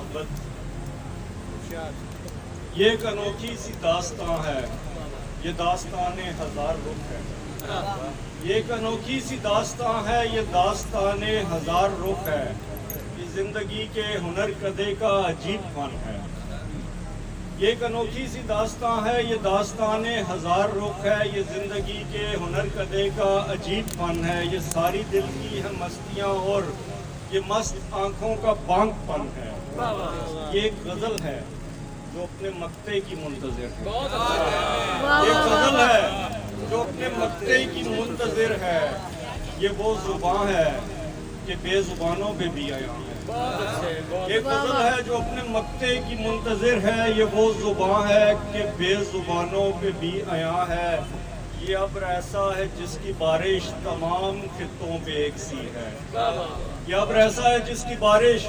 मोहब्बत ये एक अनोखी सी दास्तां है, ये दास्तान हजार रुख है। ये एक अनोखी सी दास्तां है, ये दास्तान हजार रुख है। ये जिंदगी के हुनर कदे का अजीब फन है। ये एक अनोखी सी दास्तां है, ये दास्तान हजार रुख है। ये जिंदगी के हुनर कदे का अजीब फन है। ये सारी दिल की है मस्तियाँ और ये मस्त आंखों का बांकपन है। ये एक गजल है जो अपने मक्ते की मुंतज़िर है। ये गजल है जो अपने मक्ते की मुंतज़िर है। ये वो जुबान है कि बेजुबानों पे भी आया है। ये गजल है जो अपने मक्ते की मुंतज़िर है। ये वो जुबान है कि बेजुबानों पे भी आया है। ये अब्र ऐसा है जिसकी बारिश तमाम खित्तों पे एक सी है। ये अब्र ऐसा है जिसकी बारिश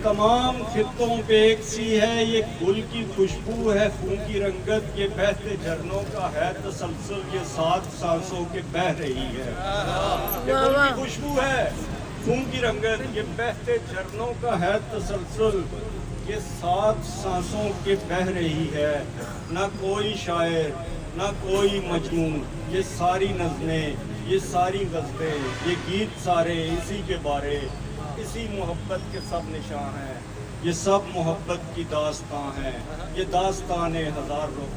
तमाम खित्तों पे एक सी है। ये गुल की खुशबू है, खून की रंगत, ये बहते झरनों का है तसलसल, ये 7 सांसों के बह रही है। ये गुल की खुशबू है, खून की रंगत, ये बहते झरनों का है तसलसल, ये 7 सांसों के बह रही है। ना कोई शायर ना कोई मजनून, ये सारी नज़में, ये सारी गज़लें, ये गीत सारे इसी के बारे, इसी मोहब्बत के सब निशान हैं। ये सब मोहब्बत की दास्तां हैं, ये दास्तान हजार रुख।